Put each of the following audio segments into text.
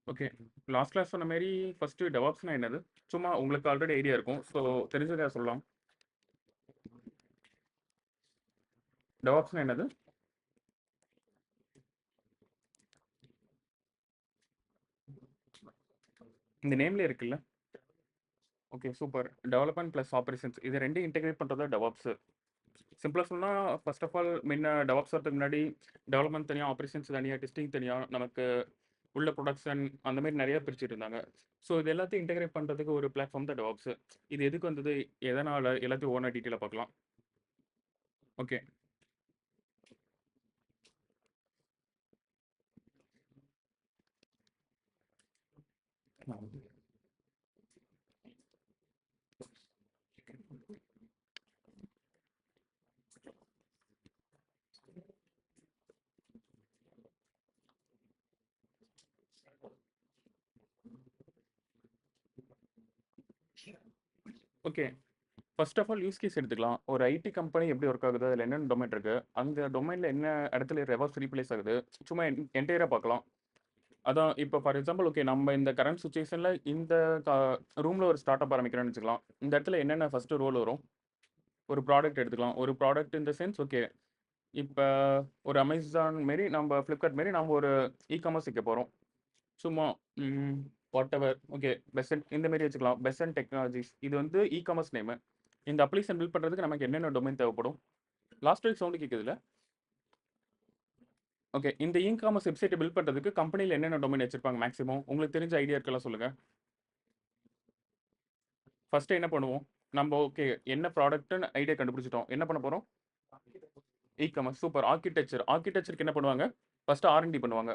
Okay. Last class சொன்ன மாரி first டெவாப்ஸ்னா என்னது? சும்மா உங்களுக்கு ஆல்ரெடி ஐடியா இருக்கும். ஸோ தெரிஞ்சத சொல்லலாம். டெவாப்ஸ்னா என்னது? இந்த நேம்லயே இருக்குல்ல. Okay super. Development plus operations இது 2யும் இன்டகிரேட் பண்றது தான் டெவாப்ஸ். சிம்பிளா சொன்னா ஃபர்ஸ்ட் ஆஃப் ஆல் முன்ன டெவாப்ஸ் வரதுக்கு முன்னாடி டெவலப்மென்ட் தனியா, ஆப்பரேஷன்ஸ் தனியா, டெஸ்டிங் தனியா, நமக்கு உள்ள ப்ரொடக்ஷன் அந்த மாரி நெறைய பிரிச்சுட்டு இருந்தாங்க. ஸோ இது எல்லாத்தையும் இன்டகிரேட் பண்றதுக்கு ஒரு பிளாட்ஃபார்ம் தான் டெவாப்ஸ். இது எதுக்கு வந்தது? எதனால? எல்லாத்தையும் ஓனா டீட்டெயிலா பார்க்கலாம். Okay. Okay. First of all use case எடுத்துக்கலாம். ஒரு ஐடி கம்பெனி எப்படி ஒர்க் ஆகுது? அதில என்னென்ன டொமைன் இருக்கு? அந்த டொமைன்ல என்ன இடத்துல ரெவர்ஸ் ரீப்ளேஸ் ஆகுது? சும்மா என்டையரா பார்க்கலாம். அதான் இப்போ ஃபார் எக்ஸாம்பிள் ஓகே நம்ம இந்த கரண்ட் சிச்சுவேஷன்ல இந்த க ரூம்ல ஒரு ஸ்டார்ட் அப் ஆரம்பிக்கிறோம்னு வச்சுக்கலாம். இந்த இடத்துல என்னென்ன ஃபர்ஸ்ட் ரோல் வரும்? ஒரு ப்ராடக்ட் எடுத்துக்கலாம். ஒரு product in the sense okay. இப்ப ஒரு அமேசான் மாரி நம்ம Flipkart மாரி நம்ம ஒரு இ-காமர்ஸ் வைக்க போறோம். சும்மா வாட்டெவர் ஓகே பெசன்ட் இந்த மாரி வச்சுக்கலாம். பெசன்ட் டெக்னாலஜிஸ் இது வந்து இ-காமர்ஸ் நேமு. இந்த அப்ளிகேஷன் பில்ட் பண்றதுக்கு நமக்கு என்னென்ன டொமைன் தேவைப்படும்? லாஸ்ட் வீக் சவுண்ட் கேட்குதுல்ல? ஓகே. இந்த இ-காமர்ஸ் வெப்சைட்ட பில்ட் பண்றதுக்கு கம்பெனில என்னென்ன டொமைன் வச்சிருப்பாங்க மேக்ஸிமம்? உங்களுக்கு தெரிஞ்ச ஐடியா இருக்கலாம் சொல்லுங்க. ஃபர்ஸ்ட் என்ன பண்ணுவோம்? நம்ம ஓகே என்ன ப்ராடக்ட்ன்னு ஐடியா கண்டுபிடிச்சுட்டோம். என்ன பண்ண போறோம்? E-commerce super. ஆர்க்கிடெக்சருக்கு என்ன பண்ணுவாங்க? ஃபர்ஸ்ட் ஆர்&டி பண்ணுவாங்க.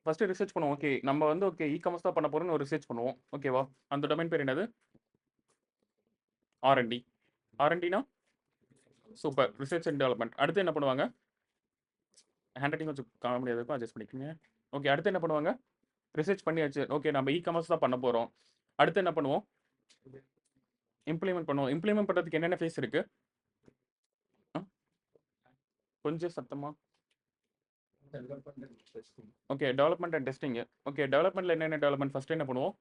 ஃபர்ஸ்ட் ரிசர்ச் பண்ணுவோம். ஓகே நம்ம வந்து ஓகே இ-காமர்ஸ் தான் பண்ண போறோம்னு ஒரு ரிசர்ச் பண்ணுவோம். ஓகேவா? அந்த டொமைன் பேர் என்னது? ஆர்&டி. ஆர்&டினா சூப்பர். Research and development. அடுத்து என்ன பண்ணுவாங்க? ஹேண்ட் ரைட்டிங் கொஞ்சம் காண முடியாது இருக்கும். அட்ஜஸ்ட் பண்ணிக்கங்க. ஓகே அடுத்து என்ன பண்ணுவாங்க? ரிசர்ச் பண்ணியாச்சு. ஓகே நம்ம இ-காமர்ஸ் தான் பண்ண போறோம். அடுத்து என்ன பண்ணுவோம்? இம்ப்ளிமெண்ட் பண்ணுவோம். இம்ப்ளிமெண்ட் பண்றதுக்கு என்னென்ன ஃபேஸ் இருக்கு? அ கொஞ்சம் சத்தமா. Okay development and testing. Okay டெவலப்மென்ட்ல என்னென்ன டெவலப்மென்ட் ஃபர்ஸ்ட் என்ன பண்ணுவோம்?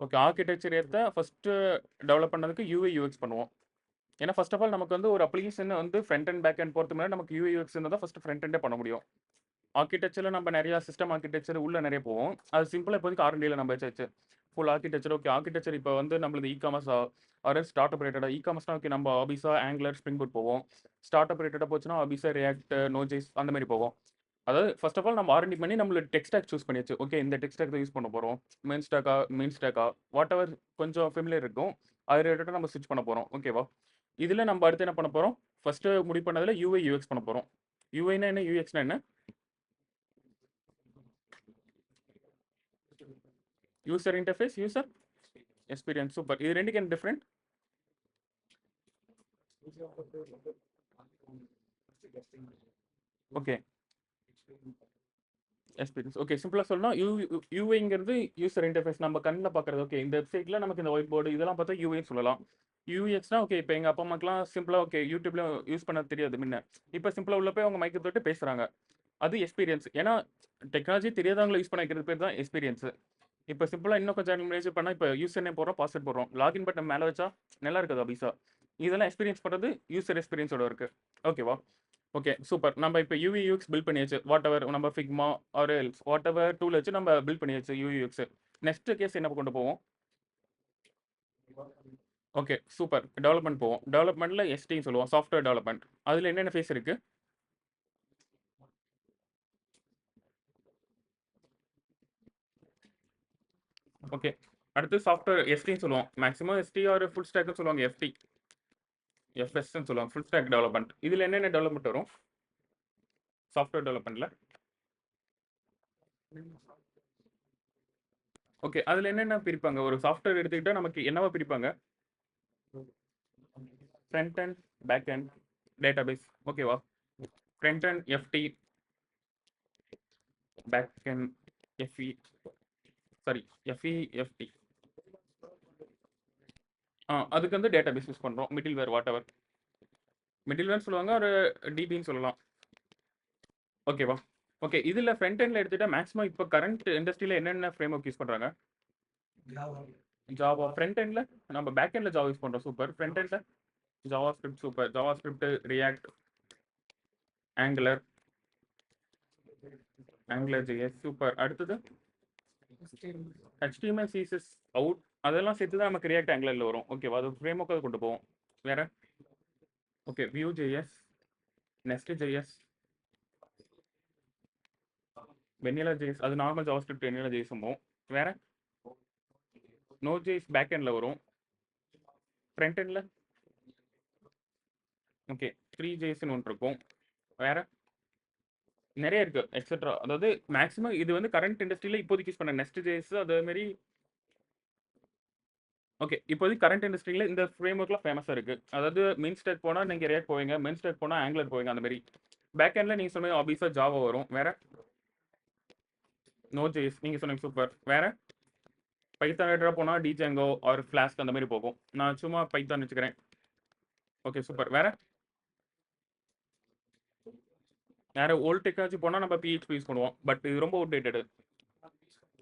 ஓகே ஆர்க்கிடெக்சர் ஏத்த ஃபர்ஸ்ட் டெவலப் பண்ணதுக்கு யூஐ யூஎக்ஸ் பண்ணுவோம். ஏன்னா ஃபர்ஸ்ட் ஆஃப் ஆல் நமக்கு வந்து ஒரு அப்ளிகேஷன் வந்து ஃப்ரண்ட் அண்ட் பேக் அண்ட் போறதுக்கு முன்னாடி நமக்கு யூஐ யூஎக்ஸ் இருந்தா தான் ஃபர்ஸ்ட் ஃப்ரண்ட் எண்டே பண்ண முடியும். ஆர்க்கிடெக்சர்ல நம்ம நிறைய சிஸ்டம் ஆர்க்கிடெக்சர் உள்ள நிறைய போவோம். அது சிம்பிளா இப்போதைக்கு ஆர்&டில நம்ம வச்சாச்சு. ஃபுல் ஆர்க்கிடெக்சர் ஓகே ஆர்க்கிடெக்சர் இப்போ வந்து நம்மளது இ-காமர்ஸ் ஆர் ஸ்டார்ட் அப் ரிலேட்டடா இ-காமர்ஸ்னா ஓகே நம்ம ஆபிஸா ஆங்குலர் ஸ்ப்ரிங் பூட் போவோம். ஸ்டார்ட் அப் ரிலேட்டடா போச்சுன்னா ஆபிஸா ரியாக்ட் நோஜேஸ் அந்த மாதிரி போவோம். அதாவது ஃபர்ஸ்ட் ஆஃப் ஆல் நம்ம ஆர்&டி பண்ணி நம்மளோட டெக் ஸ்டாக் சூஸ் பண்ணியாச்சு. ஓகே இந்த டெக் ஸ்டாக் தான் யூஸ் பண்ண போறோம். மெயின் ஸ்டாக்கா வாட் எவர் கொஞ்சம் ஃபெமிலியர் இருக்கும். அது ரிலேட்டடா நம்ம ஸ்விட்ச் பண்ண போறோம். ஓகேவா? இதுல நம்ம அடுத்து என்ன பண்ண போறோம்? ஃபர்ஸ்ட் முடிவு பண்ணதுல யூஐ யூஎக்ஸ் பண்ண போறோம். யூஐனா என்ன? யூஎக்ஸ்னா என்ன? User interface, user experience super. இது ரெண்டுக்கு என்ன டிஃபரெண்ட்? ஓகே எக்ஸ்பீரியன்ஸ் ஓகே சிம்பிளா சொல்லணும் யூஐங்கிறது யூசர் இன்டர்ஃபேஸ் நம்ம கண்ணில் பார்க்குறது. ஓகே இந்த வெப்சைட்ல நமக்கு இந்த ஒயிட் போர்டு இதெல்லாம் பார்த்தா யூஐ சொல்லலாம். யூஎக்ஸ்னா ஓகே இப்போ எங்கள் அப்பா அம்மாக்கெல்லாம் சிம்பிளாக ஓகே யூடியூப்ல யூஸ் பண்ண தெரியாது முன்ன. இப்போ சிம்பிளாக உள்ள போய் அவங்க மைக்கை தொட்டு பேசுகிறாங்க. அது எக்ஸ்பீரியன்ஸ். ஏன்னா டெக்னாலஜி தெரியாதவங்களை யூஸ் பண்ண வைக்கிறது பேர் தான் எக்ஸ்பீரியன்ஸ். இப்போ சிம்பிளா இன்னும் கொஞ்சம் மேனேஜ் பண்ணா இப்போ யூசர் நேம் போடுறோம், பாஸ்வேர்ட் போடுறோம். லாகின் பட்டன் மேல வச்சா நல்லா இருக்காது அபிசா. இதெல்லாம் எக்ஸ்பீரியன்ஸ் பண்றது யூசர் எக்ஸ்பீரியன்ஸோட இருக்கு. ஓகேவா? Okay super. நம்ம இப்போ யூவி யூஎக்ஸ் பில்ட் பண்ணியாச்சு. வாட் எவர் நம்ம Figma or else what ever tool வச்சு நம்ம பில்ட் பண்ணியாச்சு யூவி யூஎக்ஸ். நெக்ஸ்ட் கேஸ் என்ன கொண்டு போவோம்? Okay super. டெவலப்மெண்ட் போவோம். டெவலப்மெண்ட்ல எஸ்டின்னு சொல்லுவோம். Software development. அதுல என்னென்ன ஃபேஸ் இருக்கு? ஓகே. அடுத்து சாஃப்ட்வேர் எஸ்டின்னு சொல்லுவோம். மேக்ஸிமம் எஸ்டி ஆர் ஃபுல் ஸ்டாக்னு சொல்லுவாங்க. எஃப்டி எஃப்எஸ்ன்னு சொல்லுவாங்க. Full stack development. இதுல என்னென்ன டெவலப்மெண்ட் வரும்? சாஃப்ட்வேர் டெவலப்மெண்ட்ல ஓகே. அதுல என்னென்ன பிரிப்பாங்க? ஒரு சாஃப்ட்வேர் எடுத்துக்கிட்டா நமக்கு என்னவா பிரிப்பாங்க? Front end, back end, database. ஓகேவா? Front end FD, back end FE, sorry FE, FD. அதுக்கு வந்து டேட்டாபேஸ் யூஸ் பண்றோம். Middleware whatever. மிடில்வேர்னு சொல்லுவாங்க. ஒரு டிபின்னு சொல்லலாம். ஓகேவா? ஓகே. இதுல ஃப்ரண்ட் எண்ட்ல எடுத்துட்டா மேக்ஸிமம் இப்ப கரண்ட் இண்டஸ்ட்ரியில என்னென்ன ஃப்ரேம் ஒர்க் யூஸ் பண்றாங்க? ஜாவா. ஃப்ரண்ட் எண்ட்ல நம்ம பேக் எண்ட்ல ஜாவா யூஸ் பண்றோம். சூப்பர். ஃப்ரண்ட் எண்ட்ல JavaScript super. JavaScript, React, Angular, Angular JS super. அடுத்தது HTML, CSS, அவுட் அதெல்லாம் சேர்த்து தான் நமக்கு ரியாக்ட் ஆங்குலர்ல வரும். ஓகேவா? அது ஃப்ரேம் ஒர்க் கொண்டு போவோம். வேற? Okay. Vue JS, Nest JS, vanilla JS அது normal JavaScript vanilla JS போவோம். வேற? நோ ஜேஎஸ் பேக் எண்ட்ல வரும். ஃப்ரண்ட் எண்ட்ல ஓகே 3JSன்னு ஒன்று இருக்கும். வேற? நிறைய இருக்கு எக்ஸெட்ரா. அதாவது மேக்ஸிமம் இது வந்து கரண்ட் இண்டஸ்ட்ரியில இப்போதைக்கு யூஸ் பண்ண நெஸ்ட் ஜேஎஸ் அதே மாதிரி. ஓகே. இப்போதைக்கு கரண்ட் இண்டஸ்ட்ரியில இந்த ஃப்ரேம் ஒர்க்லாம் ஃபேமஸா இருக்கு. அதாவது மெயின் ஸ்டாக் போனா நீங்க ரியாக்ட் போவீங்க, மெயின் ஸ்டாக் போனா ஆங்குலர் போவீங்க அந்த மாதிரி. பேக் எண்ட்ல நீங்க சொன்ன ஆப்வியஸா ஜாவா வரும். வேற? நோ ஜேஎஸ் நீங்க சொன்னீங்க சூப்பர். வேற? பைத்தான் ரைட்டரா போனா டிஜாங்கோ ஆர் ஃபிளாஸ்க் அந்த மாதிரி போகும். நான் சும்மா பைத்தான் வச்சுக்கிறேன். Okay super. வேற? வேற ஓல்ட் டெக்னாலஜி போனா நம்ம PHP யூஸ் பண்ணுவோம். பட் இது ரொம்ப அவுட்டேட்டட்.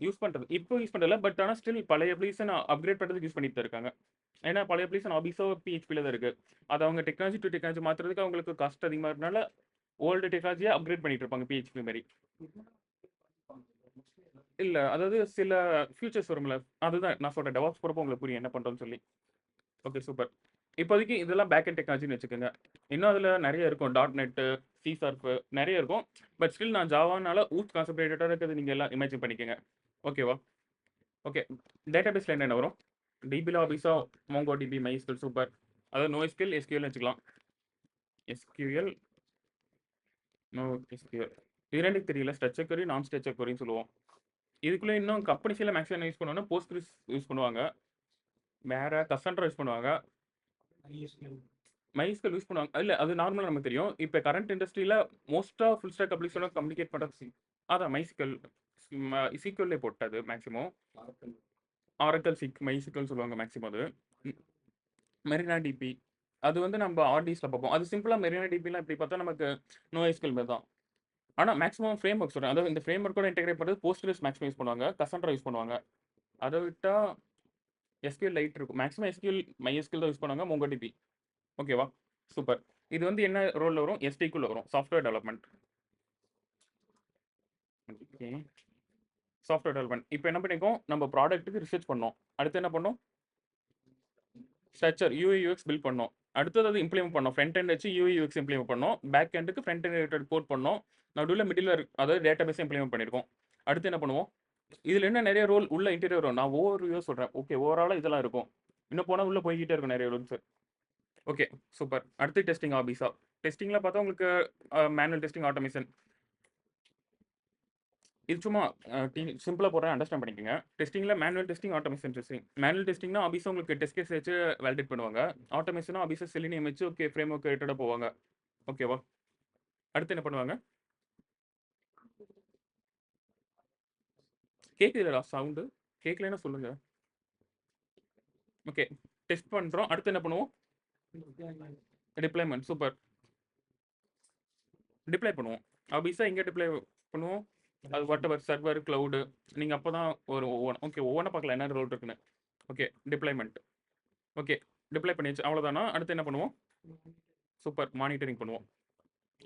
யூஸ் பண்றது. இப்போ யூஸ் பண்றதில்ல. பட் ஆனா ஸ்டில் பழைய அப்ளிகேஷன் அப்கிரேட் பண்றதுக்கு யூஸ் பண்ணிட்டு தான் இருக்காங்க. ஏன்னா பழைய அப்ளிகேஷன் ஆப்வியஸா PHPல தான் இருக்கு. அது அவங்க டெக்னாலஜி டு டெக்னாலஜி மாத்துறதுக்கு அவங்களுக்கு காஸ்ட் அதிகமா இருக்கனால ஓல்டு டெக்னாலஜியா அப்கிரேட் பண்ணிட்டு இருப்பாங்க PHP மாரி. இல்ல அதாவது சில ஃபியூச்சர்ஸ் வரும்ல. அதுதான் நான் சொல்றேன். டெவாப்ஸ் போறப்போ உங்களுக்கு புரியும் என்ன பண்றோம்னு சொல்லி. Okay super. இப்போதைக்கு இதெல்லாம் பேக் எண்ட் டெக்னாலஜின்னு வச்சுக்கோங்க. இன்னும் அதுல நிறைய இருக்கும். .NET, C# நிறைய இருக்கும். பட் ஸ்டில் நான் ஜாவானால கான்சென்ட்ரேட்டடா இருக்கிறது நீங்க எல்லாம் இமேஜின் பண்ணிக்கங்க. ஓகேவா? ஓகே. டேட்டாபேஸ்ல என்னென்ன வரும்? டிபில ஆப்வியஸா MongoDB, MySQL சூப்பர். அதாவது NoSQL, SQL வச்சுக்கலாம். SQL, NoSQL. இது ரெண்டுக்கு தெரியல. ஸ்ட்ரக்சர் query, நான் ஸ்ட்ரக்சர் queryன்னு சொல்லுவோம். இதுக்குள்ள இன்னும் கம்பெனிஸ்ல மேக்ஸிமம் என்ன யூஸ் பண்ணுவாங்கன்னா Postgres யூஸ் பண்ணுவாங்க. வேற கசண்ட்ரா யூஸ் பண்ணுவாங்க. MySQL யூஸ் பண்ணுவாங்க. இல்ல அது நார்மலா நமக்கு தெரியும். இப்ப கரண்ட் இண்டஸ்ட்ரியில மோஸ்ட்டா ஃபுல் ஸ்டாக் அப்ளிகேஷனோட கம்யூனிகேட் பண்றது அதான் MySQL. SQLலே போட்டது மேக்ஸிமம். ஆரக்கிள் MySQL சொல்லுவாங்க மேக்ஸிமம் அது. மெரினா டிபி அது வந்து நம்ம ஆர்டிஸ்ல பார்ப்போம். அது சிம்பிளா மெரினா டிபிலாம் இப்படி பார்த்தா நமக்கு NoSQL மாரி தான். ஆனா மேக்ஸிமம் ஃப்ரேம் ஒர்க் சொல்றேன். அதாவது இந்த ஃப்ரேம் ஒர்க்கோட இன்டெகிரேட் பண்றது Postgres மேக்ஸிமம் யூஸ் பண்ணுவாங்க. கசண்ட்ரா யூஸ் பண்ணுவாங்க. அத விட்டா SQL லைட் இருக்கும். மேக்ஸிமம் SQL, MySQL தான் யூஸ் பண்ணுவாங்க. MongoDB. ஓகேவா? சூப்பர். இது வந்து என்ன ரோல்ல வரும்? SDக்குள்ள வரும். Software development. Okay. Software development. இப்போ என்ன பண்ணிருக்கோம்? நம்ம ப்ராடக்ட்டுக்கு ரிசர்ச் பண்ணோம். அடுத்து என்ன பண்ணோம்? ஸ்ட்ரக்சர் UI UX பில்ட் பண்ணோம். அடுத்தது அது இம்ப்ளிமெண்ட் பண்ணோம். ஃப்ரண்ட் எண்ட் வச்சு UI UX இம்ப்ளிமெண்ட் பண்ணோம். பேக் எண்டுக்கு ஃப்ரண்ட் எண்ட் ரிலேட்டட் கோட் பண்ணோம். நடுவுல மிடில்ல அதாவது டேட்டாபேஸ் இம்ப்ளிமெண்ட் பண்ணியிருக்கோம். அடுத்து என்ன பண்ணுவோம்? இதுல என்ன நிறைய ரோல் உள்ள இன்டீரியர் வரும். நான் ஓவர் வியூ சொல்றேன். ஓகே ஓவராலா இதெல்லாம் இருக்கும். இன்னும் போனா உள்ள போய்க்கிட்டே இருக்கும் நிறைய ரோல்ஸ். Okay super. அடுத்து டெஸ்டிங் ஆபிஸா. டெஸ்டிங்ல பார்த்தா உங்களுக்கு மேனுவல் டெஸ்டிங், ஆட்டோமேஷன். இது சும்மா சிம்பிளா போடுறேன் அண்டர்ஸ்டாண்ட் பண்ணிக்கோங்க. டெஸ்டிங்ல manual testing, automation testing. Manual டெஸ்டிங்னா ஆபிஸா உங்களுக்கு டெஸ்ட் கேஸ் வச்சு வேலிடேட் பண்ணுவாங்க. ஆட்டோமேஷனா ஆபிஸா செலினியம் வச்சு ஓகே ஃப்ரேம் ஒர்க் ரிலேட்டடா போவாங்க. ஓகேவா? அடுத்து என்ன பண்ணுவாங்க? கேக்குதுடா சவுண்டு? கேட்கலன்னா சொல்லுங்க. ஓகே. டெஸ்ட் பண்றோம். அடுத்து என்ன பண்ணுவோம்? Deployment super. டிப்ளாய் பண்ணுவோம். ஆபிஸா எங்க டிப்ளாய் பண்ணுவோம்? அது வாட்டெவர் சர்வர், கிளவுடு. நீங்க அப்பதான் ஒரு ஓகே ஒவ்வொன்றா பார்க்கலாம் என்ன ரோல் இருக்குன்னு. Okay deployment. ஓகே. டிப்ளாய் பண்ணியாச்சு. அவ்வளோதானா? அடுத்து என்ன பண்ணுவோம்? சூப்பர். மானிட்டரிங் பண்ணுவோம்.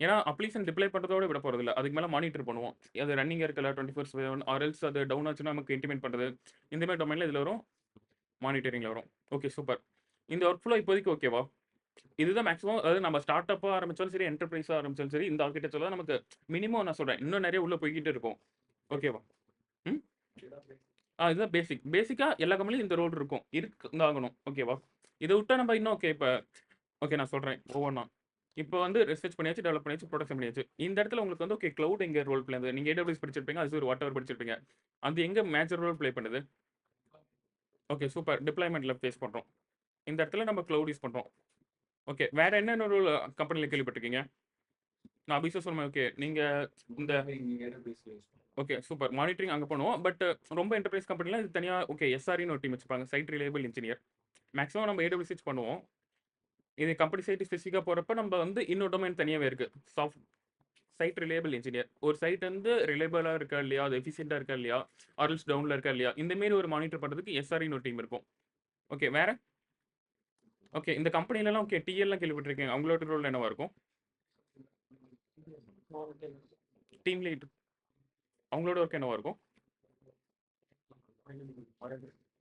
ஏன்னா அப்ளிகேஷன் டிப்ளாய் பண்றதோட விட போறதில்ல. அதுக்கு மேல மானிட்டர் பண்ணுவோம். அது ரன்னிங்கா இருக்கல 24/7 ஆர் எல்ஸ் அது டவுன் ஆச்சுன்னா நமக்கு இன்டிமேட் பண்றது. இந்த மாதிரி டொமைன்ல இதுல வரும். மானிட்டரிங்ல வரும். Okay super. இந்த ஒர்க் ஃப்ளோ இப்போதைக்கு ஓகேவா? இதுதான் மேக்ஸிமம் அதாவது நம்ம ஸ்டார்ட் அப்பா ஆரம்பிச்சாலும் சரி, என்டர்பிரைஸா ஆரம்பிச்சாலும் சரி, இந்த ஆர்கிடெக்சர்ல தான் நமக்கு மினிமம் நான் சொல்றேன். இன்னும் நிறைய உள்ள போய்க்கிட்டே இருக்கும். ஓகேவா? ம். இதுதான் பேசிக். பேசிக்கா எல்லா கம்பெனிலும் இந்த ரோல் இருக்கும். இருந்தாகணும். ஓகேவா? இத விட்டா நம்ம இன்னும் ஓகே இப்ப ஓகே நான் சொல்றேன் ஒவ்வொன்னா. இப்போ வந்து ரிசர்ச் பண்ணியாச்சு, டெவலப் பண்ணியாச்சு, ப்ரொடக்ஷன் பண்ணியாச்சு. இந்த இடத்துல உங்களுக்கு வந்து ஓகே கிளவுட் எங்க ரோல் பிளே ஆகுது? நீங்க AWS படிச்சிருப்பீங்க, Azure வாட்டெவர் படிச்சிருப்பீங்க. அது எங்க மேஜர் ரோல் பிளே பண்ணுது? Okay super. டிப்ளாய்மென்ட்ல பேஸ் பண்றோம். இந்த இடத்துல நம்ம கிளவுட் யூஸ் பண்றோம். ஓகே. வேற என்னென்ன ரோல் கம்பெனில கேள்விப்பட்டிருக்கீங்க? நான் அபிஷா சொன்னேன். ஓகே. நீங்க இந்த ஓகே சூப்பர். மானிட்டரிங் அங்க பண்ணுவோம். பட் ரொம்ப என்டர்பிரைஸ் கம்பெனில இது தனியா ஓகே SREன்னு ஒரு டீம் வச்சிருப்பாங்க. Site reliable engineer. மேக்ஸிமம் நம்ம AWS யூஸ் பண்ணுவோம். இது கம்பெனி சைட் ஸ்பெசிஃபிக்கா போறப்ப நம்ம வந்து இன்னொரு டொமைன் தனியாவே இருக்கு. Site reliable engineer. ஒரு சைட் வந்து ரிலேபிளா இருக்கா இல்லையா, அது எஃபிஷியன்ட்டா இருக்கா இல்லையா, ஆர்எல்ஸ் டவுன்ல இருக்கா இல்லையா, இந்த மாரி ஒரு மானிட்டர் பண்றதுக்கு எஸ்ஆர்இன்னு ஒரு டீம் இருக்கும். ஓகே வேற? ஓகே இந்த கம்பெனிலலாம் ஓகே டிஎல்லாம் கேள்விப்பட்டிருக்கீங்க. அவங்களோட ரோல் என்னவா இருக்கும்? Team lead. அவங்களோட ஒர்க் என்னவா இருக்கும்?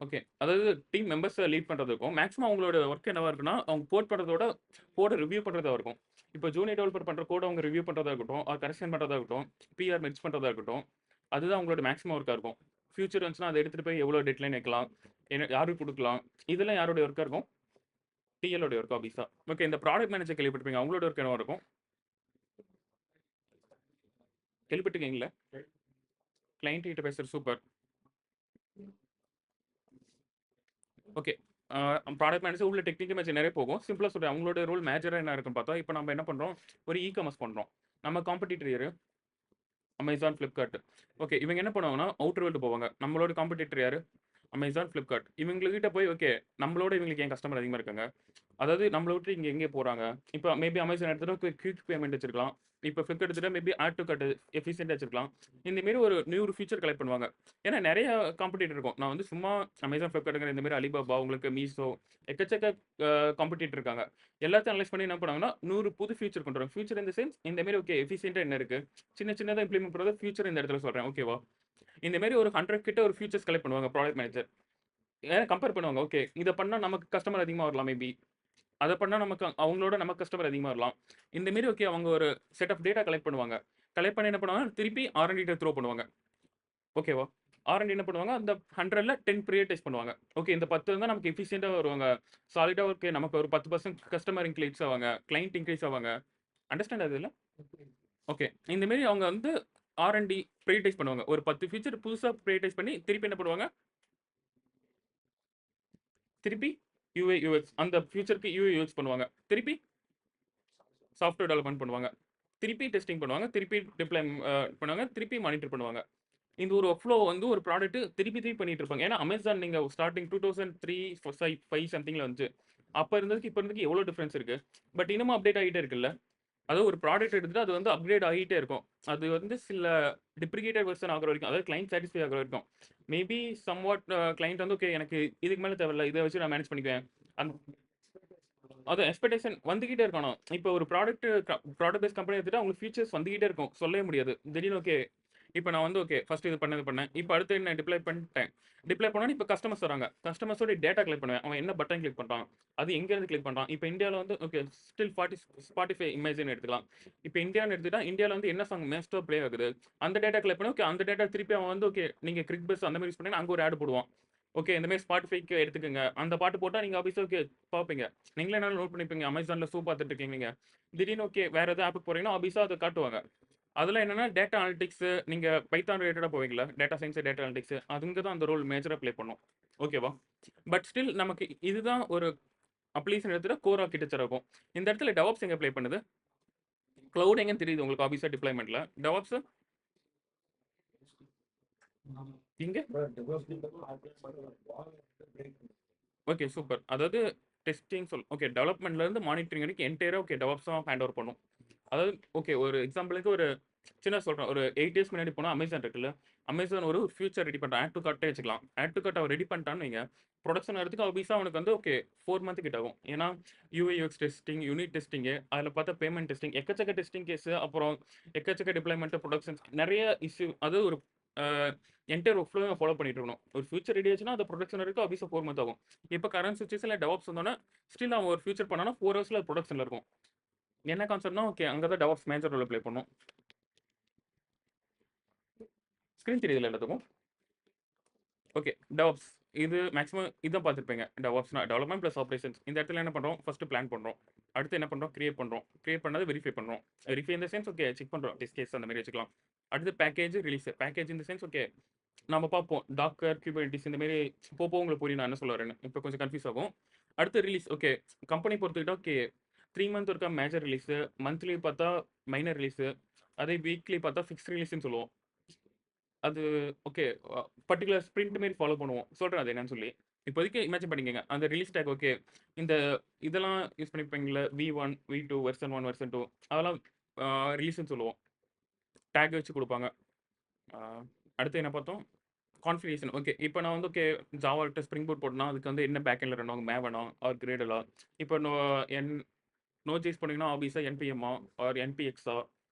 ஓகே. அதாவது டீம் மெம்பர்ஸ லீட் பண்றது இருக்கும். மேக்ஸிமம் அவங்களோட ஒர்க் என்னவா இருக்குன்னா, அவங்க கோட் பண்றதோட கோட ரிவ்யூ பண்றதா இருக்கும். இப்போ ஜூனியர் டெவலப்பர் பண்ற கோட அவங்க ரிவ்யூ பண்றதா இருக்கட்டும், கரெக்ஷன் பண்றதா இருக்கட்டும், பிஆர் மெர்ஜ் பண்றதா இருக்கட்டும், அதுதான் அவங்களோட மேக்ஸிமம் ஒர்க்கா இருக்கும். ஃபியூச்சர் வந்துச்சுன்னா அத எடுத்துட்டு போய் எவ்வளோ டெட்லைன் வைக்கலாம், என்ன யாருக்கு குடுக்கலாம், இதெல்லாம் யாருடைய ஒர்க்கா இருக்கும்? டிஎல் உடைய ஒர்க் ஆஃபீஸா. ஓகே இந்த ப்ராடக்ட் மேனேஜர் கேள்விப்பட்டிருப்பீங்க. அவங்களோட ஒர்க் என்னவா இருக்கும்? கேள்விப்பட்டிருக்கீங்களா? கிளையன்ட் கிட்ட பேசுறது சூப்பர். ஓகே. ப்ராடக்ட் மேனேஜர் உள்ள டெக்னிக்கல் மேனேஜர் நிறைய போகும். சிம்பிளா சொல்றேன். அவங்களோட ரோல் மேஜரா என்ன இருக்குன்னு பார்த்தா, இப்போ நம்ம என்ன பண்றோம், ஒரு காமர்ஸ் பண்றோம். நம்ம காம்படிட்டர் யாரு? Amazon, Flipkart. ஓகே. இவங்க என்ன பண்ணுவாங்கன்னா, அவுட்டர் வேர்ல்டு போவாங்க. நம்மளோட காம்படிட்டர் யாரு? Amazon, Flipkart. இவங்ககிட்ட போய் ஓகே, நம்மளோட இவங்களுக்கு ஏன் கஸ்டமர் அதிகமா இருக்காங்க? அதாவது நம்மள விட்டு இங்க எங்கே போறாங்க? இப்போ மேபி அமேசான் எடுத்துட்டா குயிக் பேமெண்ட் வச்சிருக்கலாம். இப்போ Flipkart எடுத்துட்டா மேபி ஆட் டூ கார்ட் எஃபிஷியன்ட்டா வச்சிருக்கலாம். இந்த மாரி ஒரு 100 ஃபீச்சர் கலெக்ட் பண்ணுவாங்க. ஏன்னா நெறைய காம்படிட்டர் இருக்கும். நான் வந்து சும்மா அமேசான், Flipkartங்கிற இந்த மாரி அலிபாபா, உங்களுக்கு மீஷோ எக்கச்சக்க காம்படிட்டர் இருக்காங்க. எல்லாத்தையும் அனலைஸ் பண்ணி என்ன பண்ணுவாங்கன்னா, 100 புது ஃபீச்சர் கொண்டு வராங்க. ஃபியூச்சர் இன் தி சென்ஸ் இந்த மாரி ஓகே எஃபிஷியன்ட்டா என்ன இருக்கு? சின்ன சின்னதா இம்ப்ளிமெண்ட் பண்றது ஃபியூச்சர் இந்த இடத்துல சொல்றேன். ஓகேவா? இந்த மாரி ஒரு 100 கிட்ட ஒரு ஃபீச்சர்ஸ் கலெக்ட் பண்ணுவாங்க ப்ராடக்ட் மேனேஜர். கம்பேர் பண்ணுவாங்க. ஓகே. இத பண்ணா நமக்கு கஸ்டமர் அதிகமா வரலாம் மேபி. அத பண்ணா நமக்கு அவங்களோட நமக்கு கஸ்டமர் அதிகமா வரலாம். இந்த மாரி ஓகே அவங்க ஒரு செட் ஆஃப் டேட்டா கலெக்ட் பண்ணுவாங்க. கலெக்ட் பண்ணி என்ன பண்ணுவாங்க, திருப்பி R&D ட்ட த்ரோ பண்ணுவாங்க. ஓகேவா? R&D என்ன பண்ணுவாங்க, அந்த 100ல 10 பிரியரைடைஸ் பண்ணுவாங்க. ஓகே இந்த 10 இருந்தா நமக்கு எஃபிஷியன்ட்டா வருவாங்க. சாலிடா ஓகே நமக்கு ஒரு 10% கஸ்டமர் இன்கிரீஸ் ஆவாங்க. கிளையன்ட் இன்கிரீஸ் ஆவாங்க. அண்டர்ஸ்டாண்ட் ஆகுதுல்ல? ஓகே. இந்த மாரி அவங்க வந்து R&D பிரியரைடைஸ் பண்ணுவாங்க. ஒரு 10 ஃபீச்சர் புதுசா பிரியரைடைஸ் பண்ணி திருப்பி என்ன பண்ணுவாங்க, திருப்பி யுஐ, அந்த ஃபியூச்சருக்கு யுஐ பண்ணுவாங்க. திருப்பி சாஃப்ட்வேர் டெவலப்மென்ட் பண்ணுவாங்க. திருப்பி டெஸ்டிங் பண்ணுவாங்க. திருப்பி டிப்ளாய் பண்ணுவாங்க. திருப்பி மானிட்டர் பண்ணுவாங்க. இந்த ஒரு ஒர்க் ஃப்ளோ வந்து ஒரு ப்ராடக்ட் திருப்பி திருப்பி பண்ணிட்டு இருப்பாங்க. ஏன்னா அமேசான் நீங்க ஸ்டார்டிங் 2003, 5 சம்திங்ல வந்துச்சு. அப்ப இருந்ததுக்கு இப்ப இருந்ததுக்கு எவ்வளோ டிஃபரன்ஸ் இருக்கு. பட் இன்னமும் அப்டேட் ஆகிட்டே இருக்குல்ல. அதாவது ஒரு ப்ராடக்ட் எடுத்துட்டு அது வந்து அப்கிரேட் ஆகிட்டே இருக்கும். அது வந்து சில டிப்ரிகேட்டட் வெர்ஷன் ஆகுற வரைக்கும், அதாவது கிளையன்ட் சாட்டிஸ்ஃபை ஆகுற வரைக்கும். மேபி சம்வாட் கிளையன்ட் வந்து ஓகே எனக்கு இதுக்கு மேல தேவையில்ல. இத வச்சு நான் மேனேஜ் பண்ணிக்குவேன். அந் அது எக்ஸ்பெக்டேஷன் வந்துகிட்டே இருக்கணும். இப்போ ஒரு ப்ராடக்ட் பேஸ்ட் கம்பெனி எடுத்துட்டா உங்களுக்கு ஃபீச்சர்ஸ் வந்துகிட்டே இருக்கும். சொல்லவே முடியாது. திடீர்னு ஓகே, இப்போ நான் வந்து ஓகே ஃபர்ஸ்ட் இது பண்ணேன். இப்போ அடுத்து என்ன டிப்ளை பண்ணிட்டேன். டிப்ளை பண்ணோனே இப்போ கஸ்டமர்ஸ் வராங்க. கஸ்டமர்ஸோட டேட்டா கலெக்ட் பண்ணுவேன். அவன் என்ன பட்டன் கிளிக் பண்றான்? அது எங்க இருந்து கிளிக் பண்றான்? இப்போ இந்தியால வந்து ஓகே ஸ்டில் 40 Spotify இமேஜ்னு எடுத்துக்கலாம். இப்போ இந்தியான்னு எடுத்துட்டா இந்தியால வந்து என்ன சாங் மோஸ்ட்டா ப்ளே ஆகுது? அந்த டேட்டா கலெக்ட் பண்ணி ஓகே அந்த டேட்டா திருப்பி அவன் வந்து ஓகே நீங்க கிளிக் பஸ் அந்த மாதிரி யூஸ் பண்ணி அங்க ஒரு ஆட் போடுவான். ஓகே இந்த மாதிரி Spotifyக்கு எடுத்துக்கங்க. அந்த பாட்டு போட்டா நீங்க ஆஃபீஸா ஓகே பார்ப்பீங்க. நீங்களே என்ன நோட் பண்ணிப்பீங்க. அமேசான்ல ஷூ பார்த்துட்டு இருக்கீங்க நீங்க. திடீர்னு ஓகே வேற ஏதாவது ஆப்புக்கு போறீங்கன்னா ஆஃபீஸா அத காட்டுவாங்க. அதெல்லாம் என்னன்னா டேட்டா அனலிட்டிக்ஸ் நீங்க பைத்தான் ரிலேட்டடா போவீங்களா? டேட்டா சயின்ஸ், டேட்டா அனலிட்டிக்ஸ் அதுங்க தான் அந்த ரோல் மேஜரா ப்ளே பண்ணும். ஓகேவா? பட் ஸ்டில் நமக்கு இதுதான் ஒரு அப்ளிகேஷன் எடுத்துட்டா கோர் ஆர்க்கிடெக்சர் இருக்கும். இந்த இடத்துல டெவாப்ஸ் எங்க ப்ளே பண்ணுது? கிளவுட் எங்கன்னு தெரியுது உங்களுக்கு ஆஃபீஸா டிப்ளாய்மென்ட்ல. டெவாப்ஸ் இங்க ஓகே சூப்பர். அதாவது டெஸ்டிங் ஓகே டெவலப்மெண்ட்ல இருந்து மானிட்டரிங் வரைக்கும் என்டையரா ஓகே டெவாப்ஸ் தான் ஹேண்ட் ஓவர் பண்ணும். அதாவது ஓகே ஒரு எக்ஸாம்பிளுக்கு ஒரு சின்ன சொல்றேன். ஒரு 8 இயர்ஸ் முன்னாடி போனா அமேசான் இருக்குல்ல. அமேசான் ஒரு ஃபியூச்சர் ரெடி பண்றான். ஆட் டூ கார்ட்டே வச்சுக்கலாம். ஆட் டூ கார்ட் அவன் ரெடி பண்ணிட்டான்னு வைங்க. புரொடக்ஷன் வரதுக்கு ஆஃபீஸா அவனுக்கு வந்து ஓகே 4 மந்த் கிட்ட ஆகும். ஏன்னா UI UX testing, unit testing, அதில பார்த்தா பேமெண்ட் டெஸ்டிங், எக்கச்சக்க டெஸ்டிங் கேஸ், அப்புறம் எக்கச்சக்க டிப்ளாய்மென்ட், புரொடக்ஷன்ஸ் நெறைய இஷ்யூ அது ஒரு அ என்டையர் ஒர்க் ஃப்ளோவ ஃபாலோ பண்ணிட்டு இருக்கணும். ஒரு ஃபியூச்சர் ரெடி ஆச்சுன்னா அது புரொடக்ஷன் வரைக்கும் ஆஃபீஸா 4 மந்த் ஆகும். இப்ப கரண்ட் சிச்சுவேஷன்ல டெவாப்ஸ் வந்தோனே ஸ்டில் அவன் ஒரு ஃபியூச்சர் பண்ணானா 4 ஹவர்ஸ்ல அது புரொடக்ஷன்ல இருக்கும். என்ன கான்செப்ட்னா ஓகே அங்க தான் டெவாப்ஸ் மேஜர் ரோல் ப்ளே பண்ணும். ஸ்க்ரீன் தெரியுதுல்ல எல்லாத்துக்கும்? ஓகே. டெவாப்ஸ் இது மேக்ஸிமம் இதான் பார்த்துருப்பீங்க. டெவாப்ஸ்னா டெவலப்மென்ட் பிளஸ் ஆப்பரேஷன்ஸ். இந்த இடத்துல என்ன பண்றோம்? ஃபர்ஸ்ட் பிளான் பண்றோம். அடுத்து என்ன பண்றோம்? கிரியேட் பண்றோம். கிரியேட் பண்ணத வெரிஃபை பண்றோம். Verify in the sense okay check பண்றோம். டெஸ்ட் கேஸ் அந்த மாரி வச்சுக்கலாம். அடுத்து package, release. Package in the sense okay நம்ம பார்ப்போம். டாக்கர், குபர்னெட்டிஸ் இந்த மாரி உங்களுக்கு புரியும் நான் என்ன சொல்ல வரேன்னு. இப்போ கொஞ்சம் கன்ஃப்யூஸ் ஆகும். அடுத்து ரிலீஸ். ஓகே கம்பெனி பொறுத்துக்கிட்டா ஓகே 3 மந்த் ஒருக்கா மேஜர் ரிலீஸ், மந்த்லி பார்த்தா மைனர் ரிலீஸ், அதே வீக்லி பார்த்தா ஃபிக்ஸ்ட் ரிலீஸ்ன்னு சொல்லுவோம். அது ஓகே. பர்ட்டிகுலர் ஸ்ப்ரிண்ட் மாரி ஃபாலோ பண்ணுவோம். சொல்றேன் அது என்னன்னு சொல்லி. இப்போதைக்கு இமேஜின் பண்ணிக்கங்க. அந்த ரிலீஸ் டேக் ஓகே. இந்த இதெல்லாம் use பண்ணியிருப்பீங்கள்ல V1, V2, version 1, version 2 அதெல்லாம் ரிலீஸ்ன்னு சொல்லுவோம். டேக் வச்சு குடுப்பாங்க. ஆ அடுத்து என்ன பார்த்தோம்? கான்ஃபிகரேஷன். ஓகே. இப்போ நான் வந்து ஓகே ஜாவாகிட்ட ஸ்ப்ரிங் பூட் போட்டேன்னா, அதுக்கு வந்து என்ன பேக்கெண்ட்ல ரன் வேணும் ஆர் கிரேடலா? இப்போ என் நோட்.js போனீங்கன்னா, ஆப்வியஸா என்பிஎம்மா ஆர் என்பிஎக்ஸா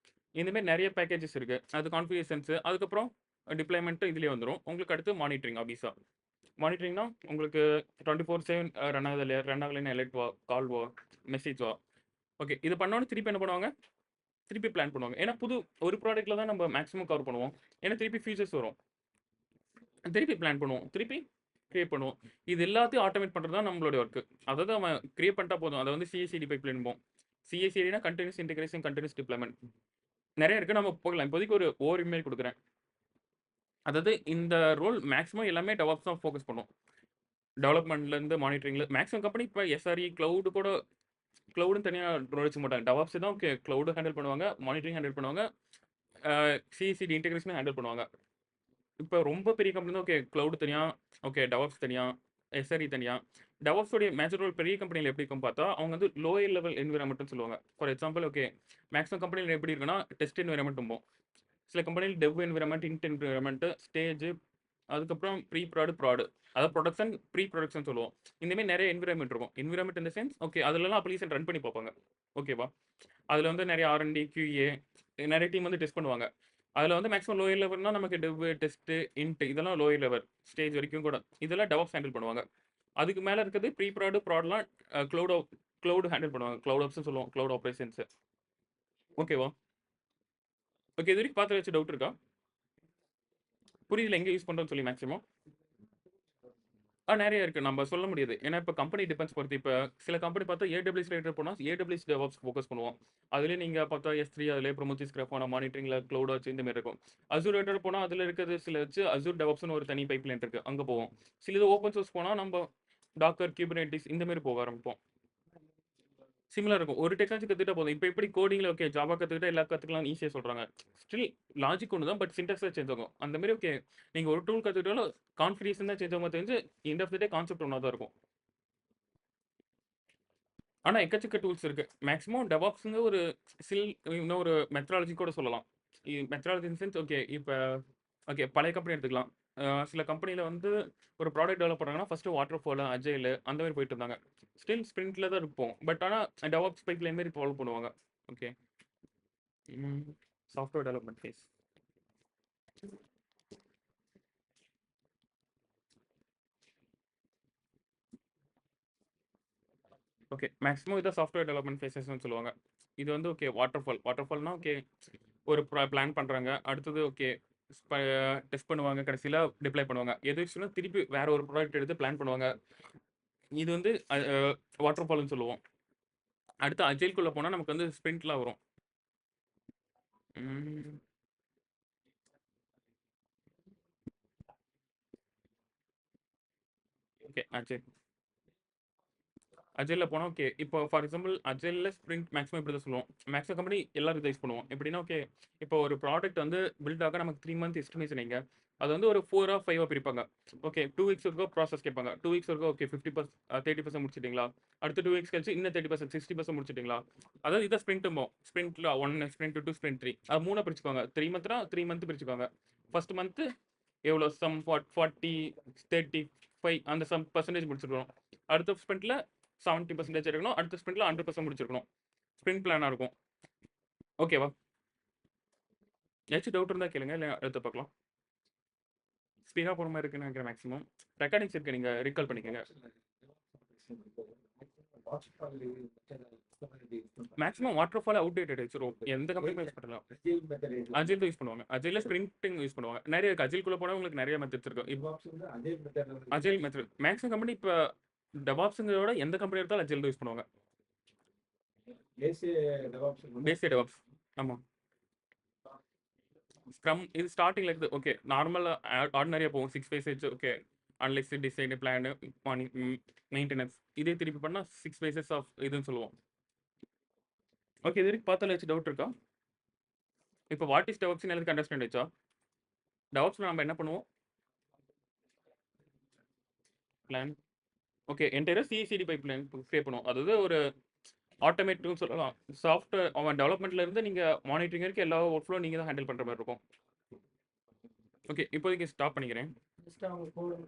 இந்த மாரி நெறைய பேக்கேஜஸ் இருக்கு. அது கான்ஃபிகரேஷன்ஸ் அதுக்கப்புறம் டிப்ளாய்மென்ட் இதுலயே வந்துரும். உங்களுக்கு அடுத்து மானிட்டரிங் ஆப்வியஸா. மானிட்டரிங்னா உங்களுக்கு 24/7 ரன் ஆகலைன்னா அலர்ட் கால் மெசேஜ் ஓகே. இது பண்ணோனே திருப்பி என்ன பண்ணுவாங்க? திருப்பி பிளான் பண்ணுவாங்க. ஏன்னா ஒரு ப்ராடக்ட்ல தான் நம்ம மேக்ஸிமம் கவர் பண்ணுவோம். ஏன்னா திருப்பி ஃபீச்சர்ஸ் வரும். திருப்பி பிளான் பண்ணுவோம். திருப்பி கிரியேட் பண்ணுவோம். இது எல்லாத்தையும் ஆட்டோமேட் பண்றது தான் நம்மளுடைய ஒர்க். அதாவது அவன் கிரியேட் பண்ணிட்டா போதும். அத வந்து சிஐ/சிடி பைப்லைன்போம். சிஐ/சிடினா கன்டினியூஸ் இன்டகிரேஷன், கன்டினியூஸ் டிப்ளாய்மென்ட். நெறைய இருக்கு. நம்ம போகலாம். இப்போதைக்கு ஒரு ஓவர் மாரி குடுக்குறேன். அதாவது இந்த ரோல் மேக்ஸிமம் எல்லாமே டெவாப்ஸ் தான் ஃபோக்கஸ் பண்ணும். டெவலப்மென்ட்லேருந்து மானிட்டரிங்ல மேக்ஸிமம் கம்பெனி இப்போ எஸ்ஆர்இ, கிளவுட் கூட கிளவுடுன்னு தனியா ரோல் வச்சுக்க மாட்டாங்க. டெவாப்ஸ் தான் ஓகே கிளவுடும் ஹேண்டில் பண்ணுவாங்க, மானிட்டரிங் ஹேண்டில் பண்ணுவாங்க, சிஐ/சிடி இன்டகிரேஷனும் ஹேண்டில் பண்ணுவாங்க. இப்போ ரொம்ப பெரிய கம்பெனி தான் ஓகே கிளவுட் தனியா, ஓகே டெவாப்ஸ் தனியா, எஸ்ஆர்இ தனியா. டெவாப்ஸோடைய மேஜர் ரோல் பெரிய கம்பெனில எப்படி இருக்கும்னு பார்த்தா, அவங்க வந்து லோயர் லெவல் என்விரான்மென்ட்னு சொல்லுவாங்க. ஃபார் எக்ஸாம்பிள் ஓகே மேக்ஸிமம் கம்பெனில எப்படி இருக்குன்னா, டெஸ்ட் என்விரான்மென்ட்ம்போம். சில கம்பெனியில் டெவ் என்விரான்மென்ட், இன்ட் என்விரான்மென்ட், ஸ்டேஜ் அதுக்கப்புறம் ப்ராடு. அதாவது ப்ரொடக்ஷன், ப்ரொடக்ஷன் சொல்லுவோம். இந்த மாரி நெறைய என்விரான்மென்ட் இருக்கும். Environment in the sense okay அதுலலாம் அப்ளிகேஷன் ரன் பண்ணி பார்ப்பாங்க. ஓகேவா? அதுல வந்து நெறைய ஆர்&டி, கியூஏ நெறைய டீம் வந்து டெஸ்ட் பண்ணுவாங்க. அதுல வந்து மேக்ஸிமம் லோயர் லெவல்னா நமக்கு டெவ், டெஸ்ட், இன்ட் இதெல்லாம் லோயர் லெவல். ஸ்டேஜ் வரைக்கும் கூட. இதெல்லாம் டெவாப்ஸ் ஹேண்டில் பண்ணுவாங்க. அதுக்கு மேல இருக்கிறது ப்ராடுலாம் கிளவுட் ஹேண்டில் பண்ணுவாங்க. கிளவுட் ஆப்ஸ்ன்னு சொல்லுவோம். Cloud operations. ஓகேவா? ஓகே. இதுவரைக்கும் பார்த்ததுல ஏதாச்சும் டவுட் இருக்கா? புரியுதுல எங்க யூஸ் பண்றோம்னு சொல்லி மேக்ஸிமம்? நெறைய இருக்கு. நம்ம சொல்ல முடியாது. ஏன்னா இப்ப கம்பெனி டிபெண்ட்ஸ் பொறுத்து. இப்ப சில கம்பெனி பார்த்தா ஏடபிள்யூஎஸ் ரிலேட்டட் போனா ஏடபிள்யூஎஸ் டெவாப்ஸ் ஃபோக்கஸ் பண்ணுவோம். அதிலேயே நீங்க பார்த்தா S3 அதிலேயே ப்ரோமோதிஸ், கிராஃபானா மானிட்டரிங்ல கிளவுட் வச்சு இந்த மாரி இருக்கும். அசூர் ரிலேட்டட் போனா அதில இருக்கிறது சில வச்சு அசூர் டெவாப்ஸ்னு ஒரு தனி பைப்லைன் இருக்கு. அங்க போவோம். சிலது ஓப்பன் சோர்ஸ் போனா நம்ப டாக்கர், குபர்நெட்டிஸ் இந்த மாரி போக ஆரம்பிப்போம். சிமிலரா இருக்கும். ஒரு டெக்னாலஜி கத்துக்கிட்டா போதும். இப்ப எப்படி கோடிங்ல ஓகே ஜாவா கத்துக்கிட்டா எல்லாம் கத்துக்கலாம்னு ஈஸியா சொல்றாங்க. ஸ்டில் லாஜிக் ஒண்ணு தான். பட் சின்டாக்ஸ் தான் சேஞ்ச் ஆகும். அந்த மாரி ஓகே நீங்க ஒரு டூல் கத்துக்கிட்டாலும் கான்ஃபிகரேஷன் தான் சேஞ்ச் ஆகுமே தெரிஞ்சு end of the day concept ஒண்ணா தான் இருக்கும். ஆனா எக்கச்சக்க டூல்ஸ் இருக்கு. மேக்ஸிமம் டெவாப்ஸ்ங்க ஒரு இன்னொரு மெத்தடாலஜி கூட சொல்லலாம். மெத்தடாலஜி இன் சென்ஸ் ஓகே இப்ப ஓகே பழைய கம்பெனி எடுத்துக்கலாம். சில கம்பெனில வந்து ஒரு ப்ராடக்ட் டெவலப் பண்றாங்கன்னா, ஃபர்ஸ்ட் வாட்டர் ஃபால், அஜைல் அந்த மாரி போயிட்டு இருந்தாங்க. ஸ்டில் ஸ்பிரிண்ட்ல தான் இருப்போம். பட் ஆனா டெவாப்ஸ் பைப்லைன் மாரி ஃபாலோ பண்ணுவாங்க. Okay. Software development phase. Okay. Maximum இதான் சாஃப்ட்வேர் டெவலப்மென்ட் ஃபேஸஸ்ன்னு சொல்லுவாங்க. இது வந்து ஓகே வாட்டர்ஃபால்னா ஓகே ஒரு பிளான் பண்றாங்க. அடுத்தது ஓகே ஸ்ப டெஸ்ட் பண்ணுவாங்க. கடைசில டிப்ளாய் பண்ணுவாங்க. எது இஷ்யூனா திருப்பி வேற ஒரு ப்ராடக்ட் எடுத்து பிளான் பண்ணுவாங்க. இது வந்து வாட்டர்ஃபால்ன்னு சொல்லுவோம். அடுத்து அஜைல்குள்ள போனா நமக்கு வந்து ஸ்பிரிண்ட்லாம் வரும். ம். ஓகே. அஜைல்ல போனா ஓகே. இப்போ ஃபார் எக்ஸாம்பிள் அஜைல்ல ஸ்பிரிண்ட் மேக்ஸிமம் இப்படி தான் சொல்லுவோம். மேக்ஸிமம் கம்பெனி எல்லாரும் இத யூஸ் பண்ணுவோம். எப்படின்னா ஓகே இப்போ ஒரு ப்ராடக்ட் வந்து பில்ட் ஆக நமக்கு 3 மந்த் எஸ்டிமேஷன் வைங்க. அது வந்து ஒரு 4 5 பிரிப்பாங்க. ஓகே 2 வீக்ஸ் ஒருக்கா ப்ராசஸ் கேட்பாங்க. 2 வீக்ஸ் ஒருக்கா ஓகே 30% முடிச்சிட்டீங்களா? அடுத்த 2 வீக்ஸ் கழிச்சு இன்னும் 30% 60% முடிச்சிட்டீங்களா? அதாவது இதான் ஸ்பிரிண்ட்ம்போம். ஸ்பிரிண்ட்ல 1 ஸ்பிரிண்ட் 2 ஸ்பிரிண்ட் 3 அது 3 பிரிச்சுக்குவாங்க. 3 மந்த்னா 3 மந்த் பிரிச்சுக்குவாங்க. ஃபர்ஸ்ட் மந்த் எவ்வளோ 40 35 அந்த பெர்சன்டேஜ் முடிச்சிருக்கணும். அடுத்த ஸ்பிரிண்ட்ல 70% இருக்கணும். அடுத்த ஸ்பிரிண்ட்ல 100% முடிச்சிருக்கணும். ஸ்பிரிண்ட் பிளானா இருக்கும். ஓகேவா? ஏதாச்சும் டவுட் இருந்தா கேளுங்க. இல்ல அடுத்து பார்க்கலாம். ஸ்பீடா போற மாரி இருக்குன்னு நினைக்கிறேன் மேக்ஸிமம். ரெக்கார்டிங்ஸ் இருக்கு. நீங்க ரீகால் பண்ணிக்கங்க. மேக்ஸிமம் வாட்டர்ஃபால் அவுட்டேட்டட் ஆயிடுச்சு. எந்த கம்பெனியும் யூஸ் பண்ணலாம். அஜில் யூஸ் பண்ணுவாங்க. அஜில்ல ஸ்பிரிண்டிங் யூஸ் பண்ணுவாங்க. நெறைய இருக்கு. அஜில்குள்ள போனா உங்களுக்கு நெறைய மெத்தட்ஸ் இருக்கு. அஜில் மெத்தட் மேக்ஸிமம் கம்பெனி இப்ப டெவாப்ஸ்ங்கிறத விட எந்த கம்பெனி எடுத்தாலும் அஜில் யூஸ் பண்ணுவாங்க. பேசிக் டெவாப்ஸ். ஆமா. ஸ்க்ரம் இது ஸ்டார்டிங்ல இருக்குது. ஓகே நார்மலா ஆர்டினரியா போகும். 6 phases okay. Analyse, design, plan, maintenance. இதே திருப்பி பண்ணா 6 ஃபேஸஸ் ஆஃப் இதுன்னு சொல்லுவோம். ஓகே இது வரைக்கும் பார்த்ததுல ஏதாச்சும் டவுட் இருக்கா? இப்போ வாட் இஸ் டெவாப்ஸ்ன்னு எல்லாத்துக்கும் அண்டர்ஸ்டாண்ட் ஆயிடுச்சா? டெவாப்ஸ்ல நம்ம என்ன பண்ணுவோம்? பிளான் ஓகே என்டையரா சிஐ/சிடி பைப்லைன் கிரியேட் பண்ணுவோம். அதாவது ஒரு ஆட்டோமேட்டும் சொல்லலாம். சாஃப்ட்வேர் அவன் டெவலப்மெண்ட்ல இருந்து நீங்க மானிட்டரிங் வரைக்கும் எல்லா ஒர்க் ஃப்ளோ நீங்க தான் ஹேண்டில் பண்ற மாரி இருக்கும். ஓகே. இப்போதைக்கு ஸ்டாப் பண்ணிக்கிறேன். ஜஸ்ட் அவங்க கோட்